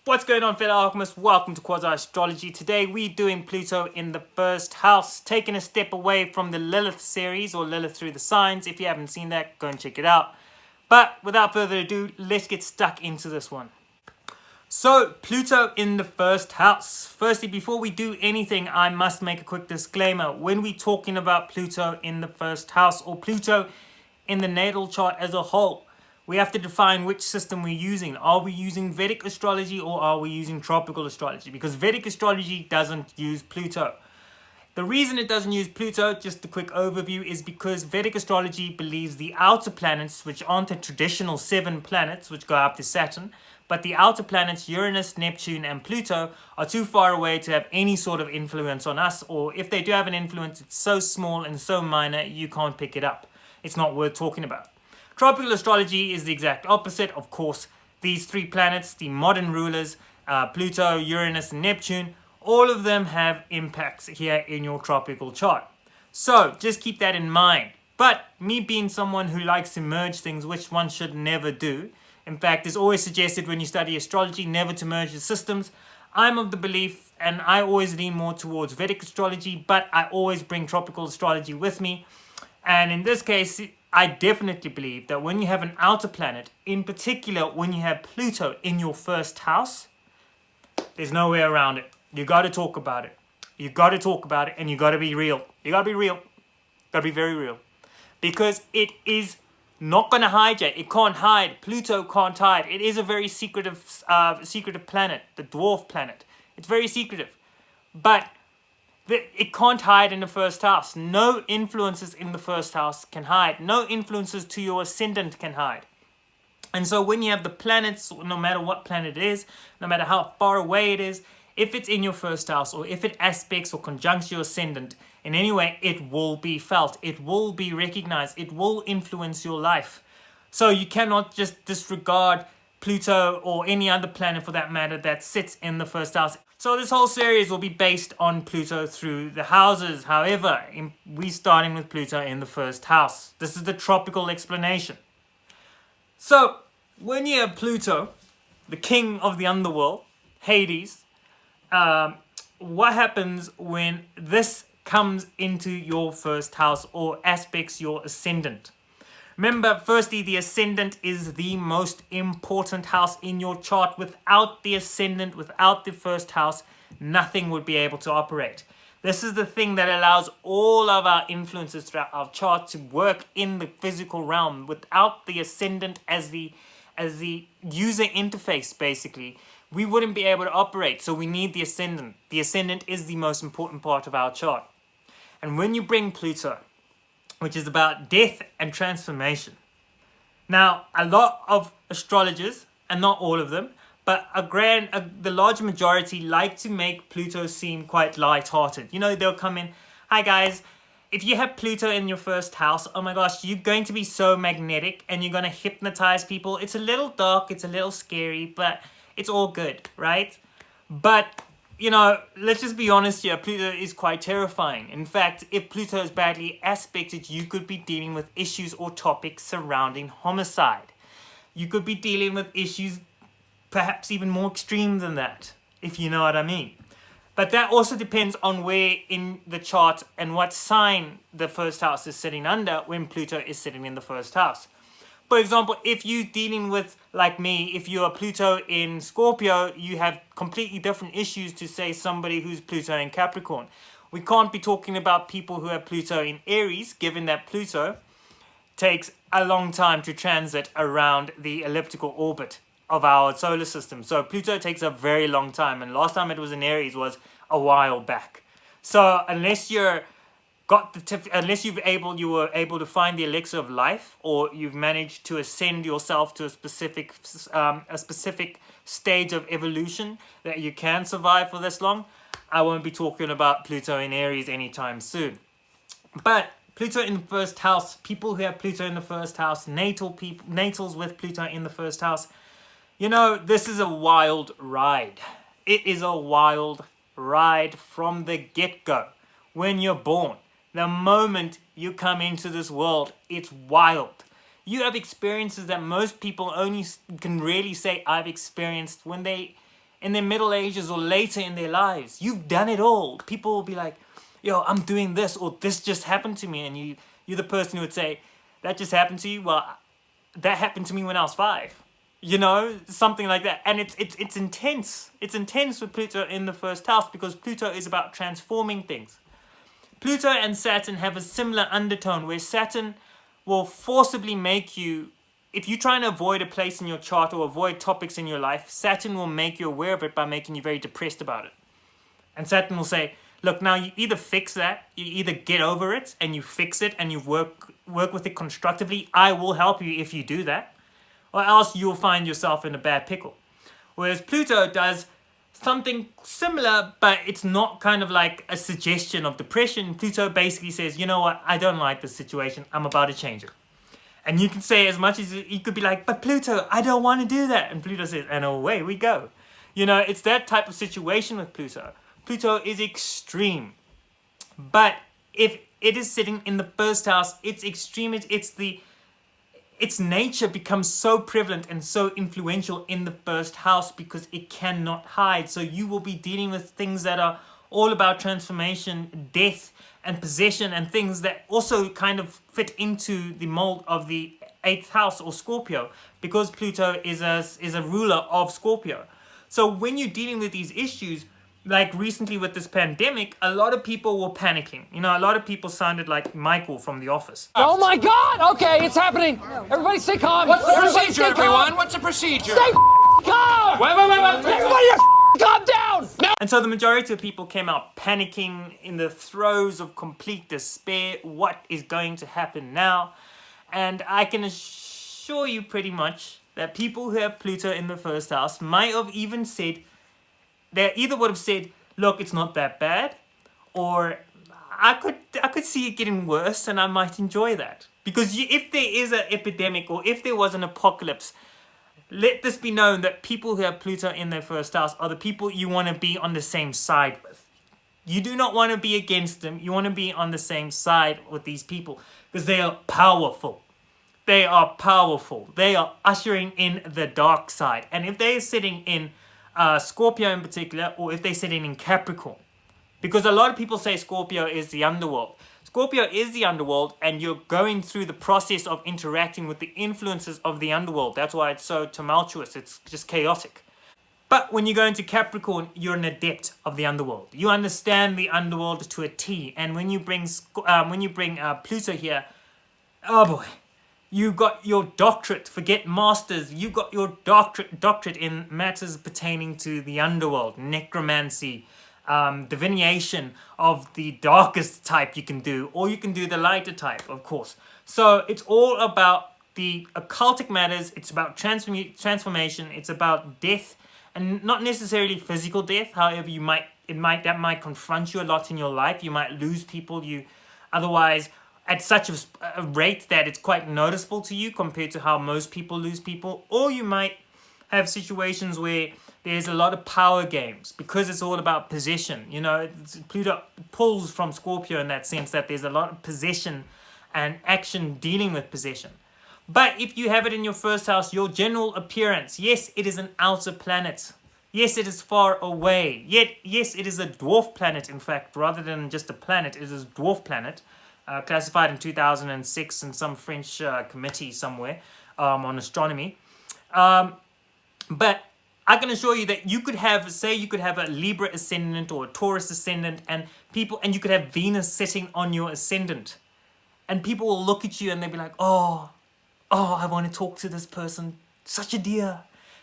What's going on, fellow alchemists? Welcome to Quasi Astrology. Today we're doing Pluto in the first house, taking a step away from the Lilith series or Lilith through the signs. If you haven't seen that, go and check it out. But without further ado, let's get stuck into this one. So, Pluto in the first house. Firstly, before we do anything, I must make a quick disclaimer. When we're talking about Pluto in the first house or Pluto in the natal chart as a whole, we have to define which system we're using. Are we using Vedic astrology or are we using tropical astrology? Because Vedic astrology doesn't use Pluto. The reason it doesn't use Pluto, just a quick overview, is because Vedic astrology believes the outer planets, which aren't the traditional 7 planets, which go up to Saturn, but the outer planets, Uranus, Neptune, and Pluto, are too far away to have any sort of influence on us, or if they do have an influence, it's so small and so minor, you can't pick it up. It's not worth talking about. Tropical astrology is the exact opposite. Of course, these 3 planets, the modern rulers, Pluto, Uranus, and Neptune, all of them have impacts here in your tropical chart. So just keep that in mind. But me being someone who likes to merge things, which one should never do, in fact, it's always suggested when you study astrology never to merge the systems. I'm of the belief, and I always lean more towards Vedic astrology, but I always bring tropical astrology with me. And in this case, I definitely believe that when you have an outer planet, in particular when you have Pluto in your first house, there's no way around it. You got to talk about it. You got to talk about it, and you got to be real. You got to be real. Got to be very real. Because it is not going to hide you. It can't hide. Pluto can't hide. It is a very secretive planet, the dwarf planet. It's very secretive. But it can't hide in the first house. No influences in the first house can hide. No influences to your ascendant can hide. And so when you have the planets, no matter what planet it is, no matter how far away it is, if it's in your first house or if it aspects or conjuncts your ascendant in any way, it will be felt. It will be recognized. It will influence your life. So you cannot just disregard Pluto or any other planet for that matter that sits in the first house. So this whole series will be based on Pluto through the houses. However, we're starting with Pluto in the first house. This is the tropical explanation. So when you have Pluto, the king of the underworld, Hades, what happens when this comes into your first house or aspects your ascendant? Remember, firstly, the ascendant is the most important house in your chart. Without the ascendant, without the first house, nothing would be able to operate. This is the thing that allows all of our influences throughout our chart to work in the physical realm. Without the ascendant as the user interface, basically, we wouldn't be able to operate. So we need the ascendant. The ascendant is the most important part of our chart. And when you bring Pluto, which is about death and transformation. Now, a lot of astrologers, and not all of them, but the large majority like to make Pluto seem quite light-hearted. You know, they'll come in, hi guys, if you have Pluto in your first house, oh my gosh, you're going to be so magnetic and you're going to hypnotize people. It's a little dark, it's a little scary, but it's all good, right? But you know, let's just be honest here, Pluto is quite terrifying. In fact, if Pluto is badly aspected, you could be dealing with issues or topics surrounding homicide. You could be dealing with issues perhaps even more extreme than that, if you know what I mean. But that also depends on where in the chart and what sign the first house is sitting under when Pluto is sitting in the first house. For example, if you're dealing with, like me, if you're Pluto in Scorpio, you have completely different issues to, say, somebody who's Pluto in Capricorn. We can't be talking about people who have Pluto in Aries, given that Pluto takes a long time to transit around the elliptical orbit of our solar system. So Pluto takes a very long time, and last time it was in Aries was a while back. So unless you were able to find the elixir of life, or you've managed to ascend yourself to a specific stage of evolution that you can survive for this long, I won't be talking about Pluto in Aries anytime soon. But Pluto in the first house, people who have Pluto in the first house, natals with Pluto in the first house, you know, this is a wild ride. It is a wild ride from the get-go. When you're born, the moment you come into this world, it's wild. You have experiences that most people only can really say I've experienced when they in their middle ages or later in their lives. You've done it all. People will be like, yo, I'm doing this, or this just happened to me. And you're the person who would say, that just happened to you? Well, that happened to me when I was 5. You know, something like that. And it's intense. It's intense with Pluto in the first house, because Pluto is about transforming things. Pluto and Saturn have a similar undertone, where Saturn will forcibly make you, if you try and avoid a place in your chart or avoid topics in your life, Saturn will make you aware of it by making you very depressed about it. And Saturn will say, look, now you either fix that, you either get over it and you fix it and you work with it constructively. I will help you if you do that, or else you'll find yourself in a bad pickle. Whereas Pluto does something similar, but it's not kind of like a suggestion of depression. Pluto basically says, you know what, I don't like this situation, I'm about to change it. And you can say as much as you could be like, but Pluto, I don't want to do that. And Pluto says, and away we go. You know, it's that type of situation with Pluto. Pluto is extreme. But if it is sitting in the first house, its extreme, its nature becomes so prevalent and so influential in the first house because it cannot hide. So you will be dealing with things that are all about transformation, death, and possession, and things that also kind of fit into the mold of the 8th house or Scorpio, because Pluto is a ruler of Scorpio. So when you're dealing with these issues, like recently with this pandemic, a lot of people were panicking. You know, a lot of people sounded like Michael from The Office. Oh my God! Okay, it's happening. Everybody stay calm. What's the procedure, everyone? What's the procedure? Stay calm! Wait. Everybody calm down! No. And so the majority of people came out panicking in the throes of complete despair. What is going to happen now? And I can assure you pretty much that people who have Pluto in the first house might have even said, they either would have said, look, it's not that bad, or I could see it getting worse and I might enjoy that. Because if there is an epidemic or if there was an apocalypse, let this be known that people who have Pluto in their first house are the people you want to be on the same side with. You do not want to be against them. You want to be on the same side with these people because they are powerful. They are powerful. They are ushering in the dark side. And if they're sitting in Scorpio in particular, or if they're sitting in Capricorn, because a lot of people say Scorpio is the underworld. Scorpio is the underworld, and you're going through the process of interacting with the influences of the underworld. That's why it's so tumultuous. It's just chaotic. But when you go into Capricorn, you're an adept of the underworld. You understand the underworld to a T. And when you bring Pluto here, oh boy, you got your doctorate. Forget masters. You got your doctorate in matters pertaining to the underworld, necromancy, divination of the darkest type you can do, or you can do the lighter type, of course. So it's all about the occultic matters. It's about transformation. It's about death, and not necessarily physical death. However, that might confront you a lot in your life. You might lose people you otherwise at such a rate that it's quite noticeable to you compared to how most people lose people. Or you might have situations where there's a lot of power games because it's all about possession. You know, Pluto pulls from Scorpio in that sense, that there's a lot of possession and action dealing with possession. But if you have it in your first house, your general appearance, yes, it is an outer planet. Yes, it is far away. Yet, yes, it is a dwarf planet, in fact, rather than just a planet. It is a dwarf planet, classified in 2006 in some French committee somewhere on astronomy. But I can assure you that you could have a Libra ascendant or a Taurus ascendant, and you could have Venus sitting on your ascendant, and people will look at you and they'll be like, oh, I want to talk to this person, such a dear,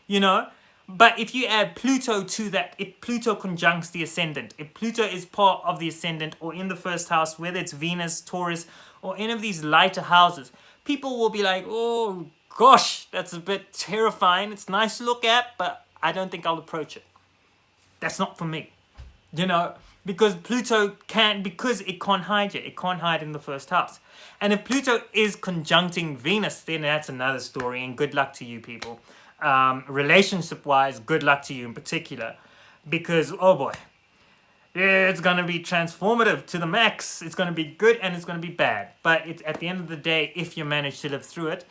you know. But if you add Pluto to that, if Pluto conjuncts the ascendant, if Pluto is part of the ascendant or in the first house, whether it's Venus, Taurus, or any of these lighter houses, people will be like, oh gosh, that's a bit terrifying. It's nice to look at, but I don't think I'll approach it. That's not for me, you know, because Pluto because it can't hide you. It can't hide in the first house. And if Pluto is conjuncting Venus, then that's another story, and good luck to you people. Relationship-wise, good luck to you in particular, because, oh boy, it's going to be transformative to the max. It's going to be good and it's going to be bad. But at the end of the day, if you manage to live through it,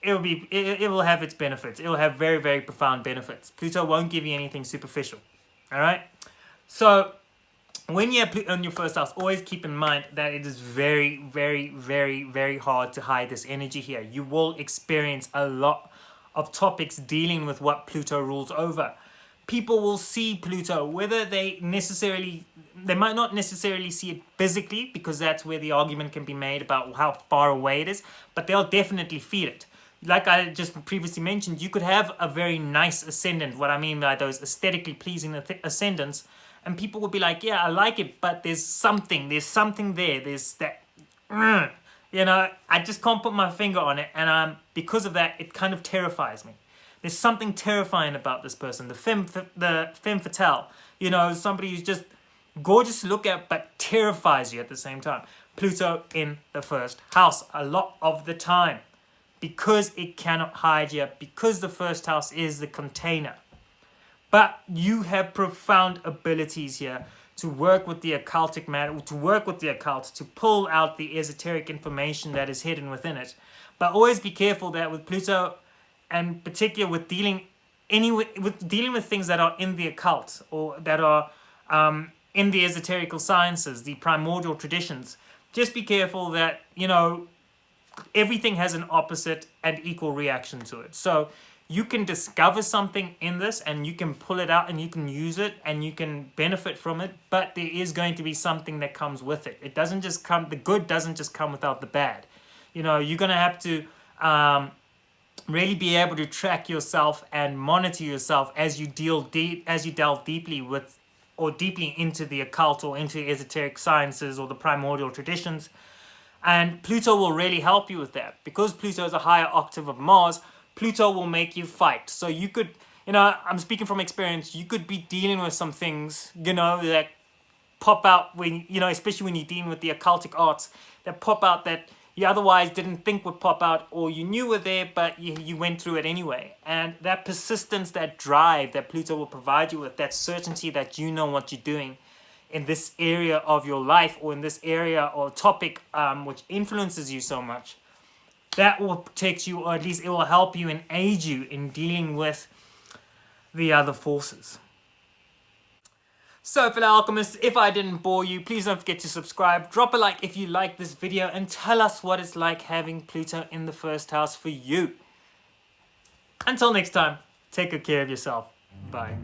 it will have its benefits. It will have very, very profound benefits. Pluto won't give you anything superficial. All right. So when you have Pluto in your first house, always keep in mind that it is very, very, very, very hard to hide this energy here. You will experience a lot of topics dealing with what Pluto rules over. People will see Pluto, whether they might not necessarily see it physically, because that's where the argument can be made about how far away it is, but they'll definitely feel it. Like I just previously mentioned, you could have a very nice ascendant, what I mean by those aesthetically pleasing ascendants, and people will be like, yeah, I like it, but there's something there, there's that, you know, I just can't put my finger on it, and because of that, it kind of terrifies me. There's something terrifying about this person, the femme fatale, you know, somebody who's just gorgeous to look at, but terrifies you at the same time. Pluto in the first house a lot of the time, because it cannot hide you, because the first house is the container. But you have profound abilities here to work with the occultic matter, to work with the occult, to pull out the esoteric information that is hidden within it. But always be careful that with Pluto, and particularly with dealing with things that are in the occult, or that are in the esoterical sciences, the primordial traditions, just be careful that, you know, everything has an opposite and equal reaction to it. So you can discover something in this and you can pull it out and you can use it and you can benefit from it, but there is going to be something that comes with it. It doesn't just come, the good doesn't just come without the bad. You know, you're going to have to really be able to track yourself and monitor yourself as you delve deeply with, or deeply into the occult or into esoteric sciences or the primordial traditions. And Pluto will really help you with that. Because Pluto is a higher octave of Mars, Pluto will make you fight. So you could, you know, I'm speaking from experience, you could be dealing with some things, you know, that pop out when, you know, especially when you're dealing with the occultic arts, that pop out that you otherwise didn't think would pop out, or you knew were there, but you went through it anyway. And that persistence, that drive that Pluto will provide you with, that certainty that you know what you're doing in this area of your life, or in this area or topic which influences you so much, that will protect you, or at least it will help you and aid you in dealing with the other forces. So fellow alchemists, if I didn't bore you, please don't forget to subscribe, drop a like if you like this video, and tell us what it's like having Pluto in the first house for you. Until next time, take good care of yourself. Bye.